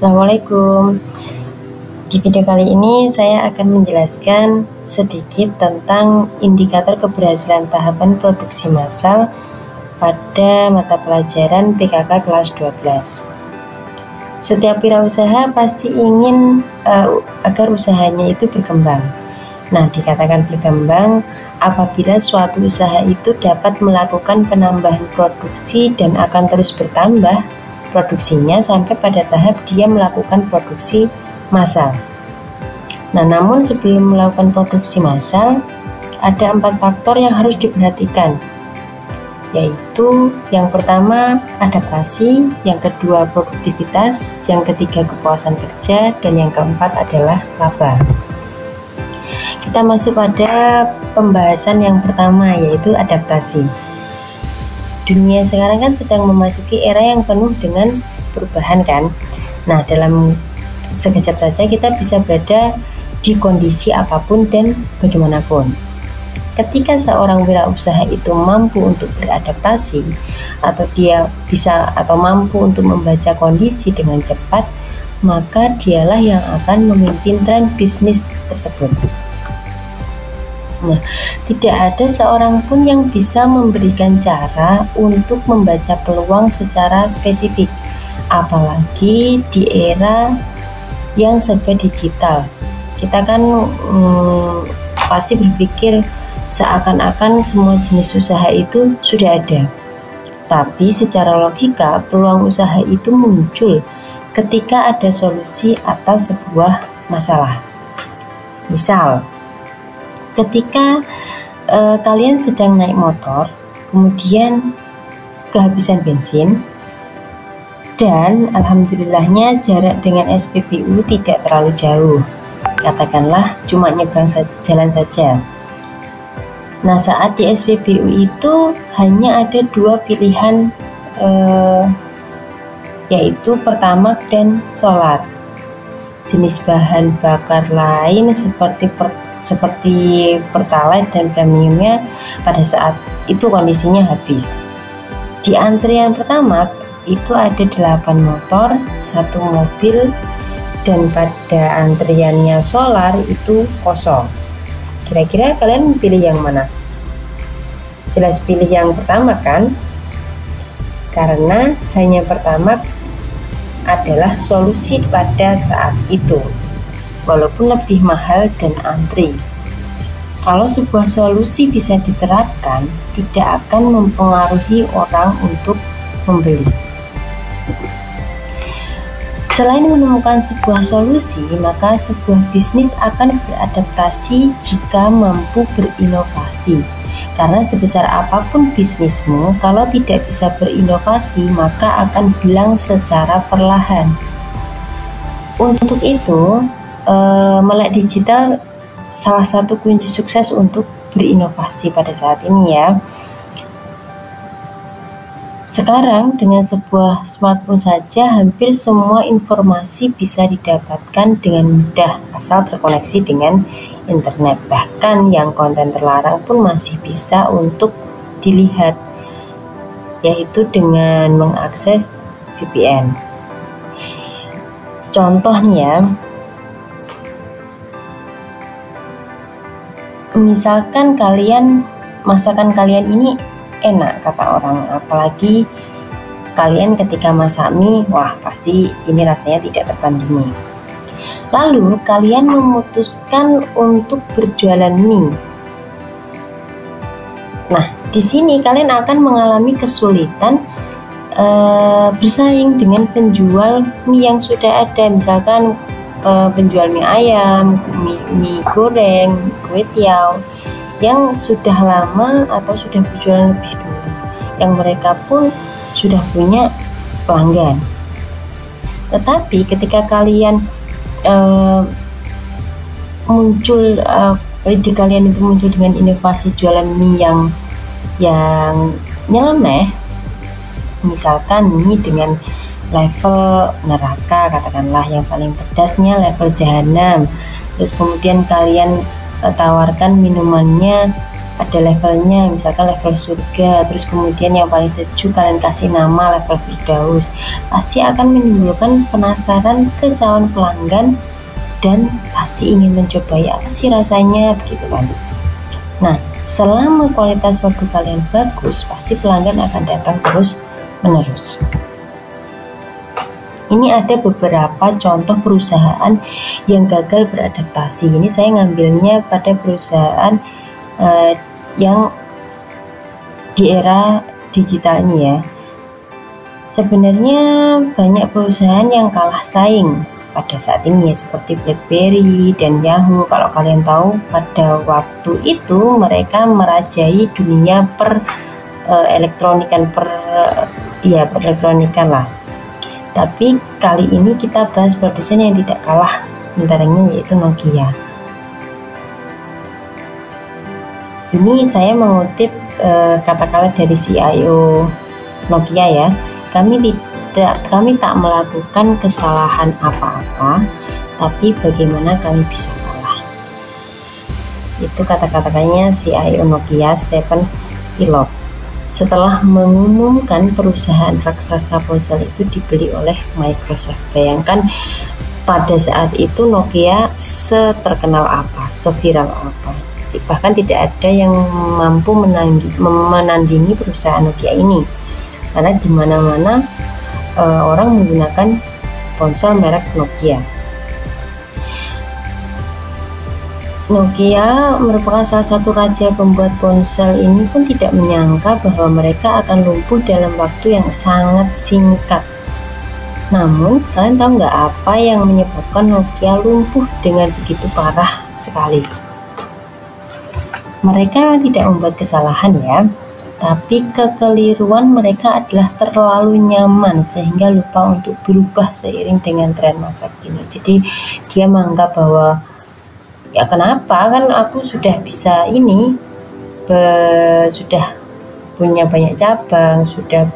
Assalamualaikum. Di video kali ini saya akan menjelaskan sedikit tentang indikator keberhasilan tahapan produksi massal pada mata pelajaran PKK kelas 12. Setiap wirausaha pasti ingin agar usahanya itu berkembang. Nah, dikatakan berkembang apabila suatu usaha itu dapat melakukan penambahan produksi dan akan terus bertambah produksinya sampai pada tahap dia melakukan produksi massal. Nah, namun sebelum melakukan produksi massal, ada 4 faktor yang harus diperhatikan, yaitu yang pertama adaptasi, yang kedua produktivitas, yang ketiga kepuasan kerja, dan yang keempat adalah laba. Kita masuk pada pembahasan yang pertama, yaitu adaptasi. Dunia sekarang kan sedang memasuki era yang penuh dengan perubahan kan. Nah, dalam sekejap saja kita bisa berada di kondisi apapun dan bagaimanapun. Ketika seorang wirausaha itu mampu untuk beradaptasi, atau dia bisa atau mampu untuk membaca kondisi dengan cepat, maka dialah yang akan memimpin tren bisnis tersebut. Nah, tidak ada seorang pun yang bisa memberikan cara untuk membaca peluang secara spesifik, apalagi di era yang serba digital. Kita kan pasti berpikir seakan-akan semua jenis usaha itu sudah ada. Tapi secara logika, peluang usaha itu muncul ketika ada solusi atas sebuah masalah. Misal, ketika kalian sedang naik motor, kemudian kehabisan bensin, dan alhamdulillahnya jarak dengan SPBU tidak terlalu jauh, katakanlah cuma nyebrang jalan saja. Nah, saat di SPBU itu hanya ada 2 pilihan, yaitu Pertamax dan solar. Jenis bahan bakar lain seperti Pertalite dan premiumnya pada saat itu kondisinya habis. Di antrian Pertamax itu ada 8 motor, 1 mobil, dan pada antriannya solar itu kosong. Kira-kira kalian pilih yang mana? Jelas pilih yang pertama kan? Karena hanya Pertamax adalah solusi pada saat itu, walaupun lebih mahal dan antri. Kalau sebuah solusi bisa diterapkan, tidak akan mempengaruhi orang untuk membeli. Selain menemukan sebuah solusi, maka sebuah bisnis akan beradaptasi jika mampu berinovasi. Karena sebesar apapun bisnismu, kalau tidak bisa berinovasi, maka akan hilang secara perlahan. Untuk itu, melek digital salah satu kunci sukses untuk berinovasi pada saat ini ya. Sekarang dengan sebuah smartphone saja hampir semua informasi bisa didapatkan dengan mudah asal terkoneksi dengan internet. Bahkan yang konten terlarang pun masih bisa untuk dilihat, yaitu dengan mengakses VPN. Contoh nih ya, misalkan masakan kalian ini enak kata orang, apalagi kalian ketika masak mie, wah pasti ini rasanya tidak tertandingi. Lalu kalian memutuskan untuk berjualan mie. Nah, di sini kalian akan mengalami kesulitan bersaing dengan penjual mie yang sudah ada, misalkan penjual mie ayam, mie goreng, kue tiaw, yang sudah lama atau sudah berjualan lebih dulu, yang mereka pun sudah punya pelanggan. Tetapi ketika kalian ide kalian itu muncul dengan inovasi jualan mie yang nyeleneh, misalkan mie dengan level neraka, katakanlah yang paling pedasnya level jahanam, terus kemudian kalian tawarkan minumannya ada levelnya, misalkan level surga, terus kemudian yang paling sejuk kalian kasih nama level Firdaus, pasti akan menimbulkan penasaran ke calon pelanggan dan pasti ingin mencobai apa sih rasanya, begitu kan. Nah, selama kualitas produk kalian bagus, pasti pelanggan akan datang terus menerus. Ini ada beberapa contoh perusahaan yang gagal beradaptasi. Ini saya ngambilnya pada perusahaan yang di era digital ini ya. Sebenarnya banyak perusahaan yang kalah saing pada saat ini ya, seperti BlackBerry dan Yahoo. Kalau kalian tahu, pada waktu itu mereka merajai dunia elektronikan lah. Tapi kali ini kita bahas produsen yang tidak kalah antaranya, yaitu Nokia. Ini saya mengutip kata-kata dari CIO Nokia ya. Kami tak melakukan kesalahan apa-apa, tapi bagaimana kami bisa kalah. Itu kata-katanya CIO Nokia, Stephen Elop, setelah mengumumkan perusahaan raksasa ponsel itu dibeli oleh Microsoft. Bayangkan pada saat itu Nokia seterkenal apa, seviral apa. Bahkan tidak ada yang mampu menandingi perusahaan Nokia ini, karena di mana-mana orang menggunakan ponsel merek Nokia. Nokia merupakan salah satu raja pembuat ponsel ini pun tidak menyangka bahwa mereka akan lumpuh dalam waktu yang sangat singkat. Namun, kalian tahu nggak apa yang menyebabkan Nokia lumpuh dengan begitu parah sekali? Mereka tidak membuat kesalahan ya, tapi kekeliruan mereka adalah terlalu nyaman sehingga lupa untuk berubah seiring dengan tren masa kini. Jadi dia menganggap bahwa ya kenapa, kan aku sudah bisa sudah punya banyak cabang, sudah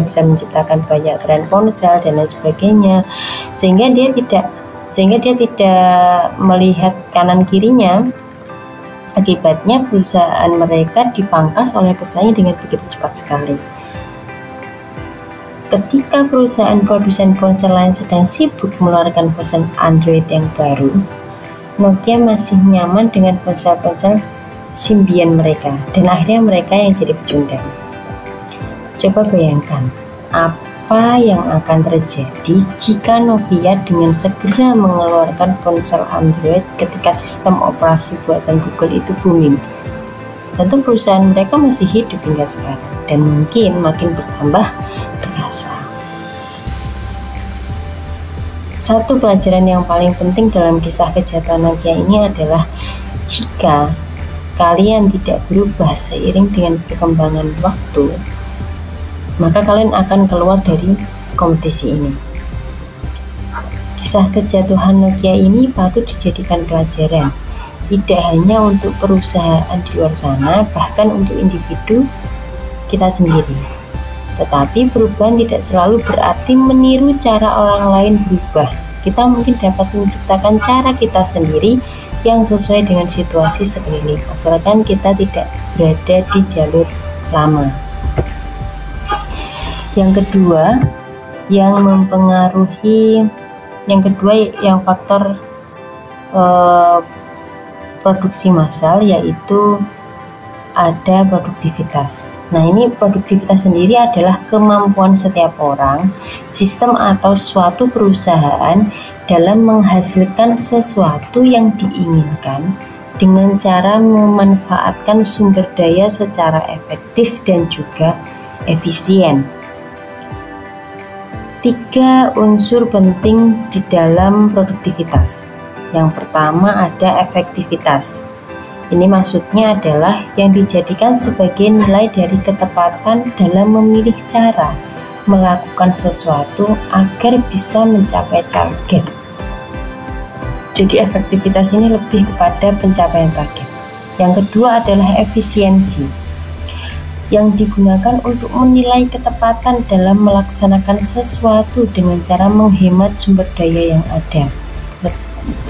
bisa menciptakan banyak tren ponsel dan lain sebagainya, sehingga dia tidak melihat kanan kirinya. Akibatnya perusahaan mereka dipangkas oleh pesaing dengan begitu cepat sekali. Ketika perusahaan produsen ponsel lain sedang sibuk mengeluarkan ponsel Android yang baru, Nokia masih nyaman dengan ponsel-ponsel Symbian mereka, dan akhirnya mereka yang jadi pecundang. Coba bayangkan apa yang akan terjadi jika Nokia dengan segera mengeluarkan ponsel Android ketika sistem operasi buatan Google itu booming. Tentu perusahaan mereka masih hidup hingga sekarang dan mungkin makin bertambah perkasa. Satu pelajaran yang paling penting dalam kisah kejahatan Nokia ini adalah jika kalian tidak berubah seiring dengan perkembangan waktu, maka kalian akan keluar dari kompetisi ini. Kisah kejatuhan Nokia ini patut dijadikan pelajaran, tidak hanya untuk perusahaan di luar sana, bahkan untuk individu kita sendiri. Tetapi perubahan tidak selalu berarti meniru cara orang lain berubah. Kita mungkin dapat menciptakan cara kita sendiri yang sesuai dengan situasi sekeliling, asalkan kita tidak berada di jalur lama. Yang kedua yang faktor produksi massal, yaitu ada produktivitas. Nah, ini produktivitas sendiri adalah kemampuan setiap orang, sistem atau suatu perusahaan dalam menghasilkan sesuatu yang diinginkan dengan cara memanfaatkan sumber daya secara efektif dan juga efisien. 3 unsur penting di dalam produktivitas. Yang pertama ada efektivitas. Ini maksudnya adalah yang dijadikan sebagai nilai dari ketepatan dalam memilih cara melakukan sesuatu agar bisa mencapai target. Jadi efektivitas ini lebih kepada pencapaian target. Yang kedua adalah efisiensi, yang digunakan untuk menilai ketepatan dalam melaksanakan sesuatu dengan cara menghemat sumber daya yang ada,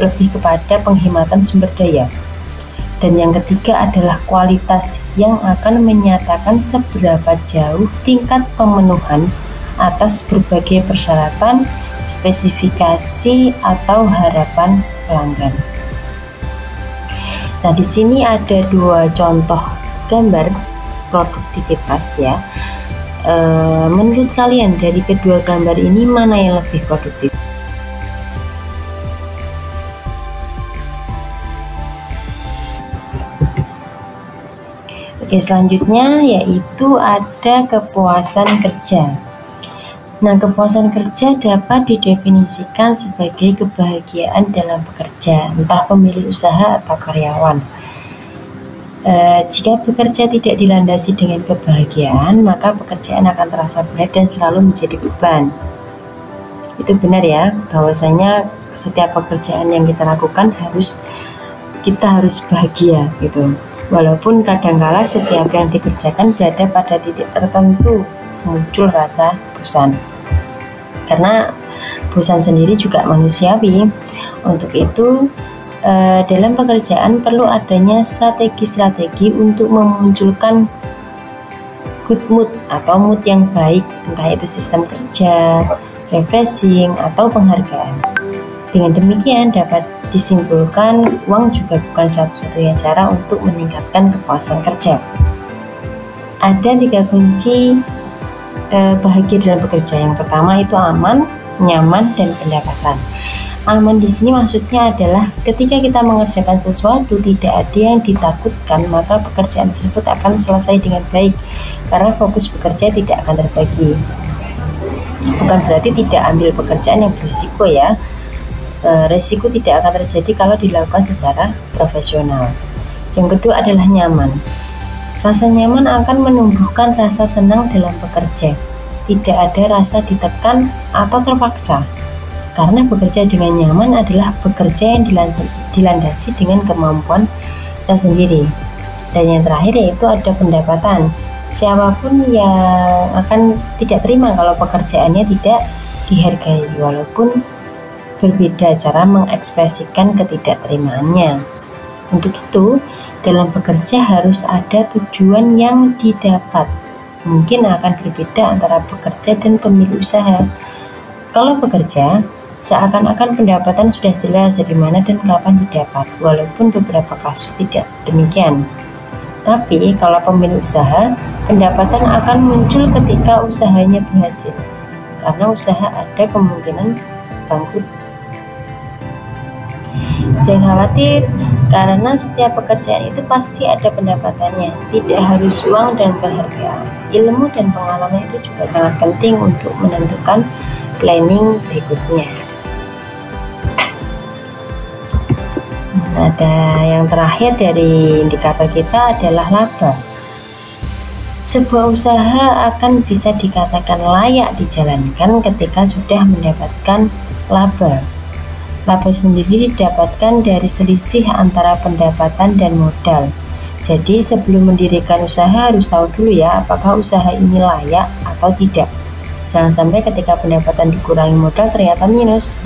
lebih kepada penghematan sumber daya. Dan yang ketiga adalah kualitas, yang akan menyatakan seberapa jauh tingkat pemenuhan atas berbagai persyaratan, spesifikasi, atau harapan pelanggan. Nah, di sini ada dua contoh gambar produktivitas ya. Menurut kalian dari kedua gambar ini mana yang lebih produktif? Oke, selanjutnya yaitu ada kepuasan kerja. Nah, kepuasan kerja dapat didefinisikan sebagai kebahagiaan dalam bekerja, entah pemilik usaha atau karyawan. Jika bekerja tidak dilandasi dengan kebahagiaan, maka pekerjaan akan terasa berat dan selalu menjadi beban. Itu benar ya, bahwasanya setiap pekerjaan yang kita lakukan kita harus bahagia gitu. Walaupun kadangkala setiap yang dikerjakan berada pada titik tertentu muncul rasa bosan. Karena bosan sendiri juga manusiawi. Untuk itu, dalam pekerjaan perlu adanya strategi-strategi untuk memunculkan good mood atau mood yang baik, entah itu sistem kerja, refreshing, atau penghargaan. Dengan demikian dapat disimpulkan uang juga bukan satu-satunya cara untuk meningkatkan kepuasan kerja. Ada 3 kunci bahagia dalam bekerja. Yang pertama itu aman, nyaman, dan pendapatan. Aman di sini maksudnya adalah ketika kita mengerjakan sesuatu tidak ada yang ditakutkan, maka pekerjaan tersebut akan selesai dengan baik karena fokus bekerja tidak akan terbagi. Bukan berarti tidak ambil pekerjaan yang berisiko ya. Resiko tidak akan terjadi kalau dilakukan secara profesional. Yang kedua adalah nyaman. Rasa nyaman akan menumbuhkan rasa senang dalam bekerja. Tidak ada rasa ditekan atau terpaksa. Karena bekerja dengan nyaman adalah bekerja yang dilandasi dengan kemampuan kita sendiri. Dan yang terakhir yaitu ada pendapatan. Siapapun yang akan tidak terima kalau pekerjaannya tidak dihargai, walaupun berbeda cara mengekspresikan ketidakterimaannya. Untuk itu, dalam bekerja harus ada tujuan yang didapat. Mungkin akan berbeda antara pekerja dan pemilik usaha. Kalau bekerja, seakan-akan pendapatan sudah jelas dari mana dan kapan didapat, walaupun beberapa kasus tidak demikian. Tapi kalau pemilik usaha, pendapatan akan muncul ketika usahanya berhasil, karena usaha ada kemungkinan bangkrut. Jangan khawatir, karena setiap pekerjaan itu pasti ada pendapatannya. Tidak harus uang dan penghargaan. Ilmu dan pengalaman itu juga sangat penting untuk menentukan planning berikutnya. Ada yang terakhir dari indikator kita adalah laba. Sebuah usaha akan bisa dikatakan layak dijalankan ketika sudah mendapatkan laba. Laba sendiri didapatkan dari selisih antara pendapatan dan modal. Jadi sebelum mendirikan usaha harus tahu dulu ya apakah usaha ini layak atau tidak. Jangan sampai ketika pendapatan dikurangi modal ternyata minus.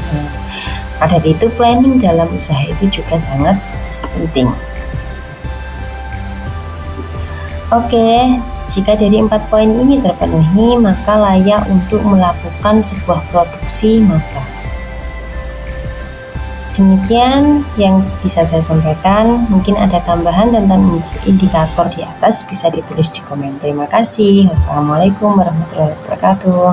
Pada itu planning dalam usaha itu juga sangat penting. Oke, jika dari 4 poin ini terpenuhi, maka layak untuk melakukan sebuah produksi massal. Demikian yang bisa saya sampaikan. Mungkin ada tambahan tentang indikator di atas, bisa ditulis di komen. Terima kasih. Wassalamualaikum warahmatullahi wabarakatuh.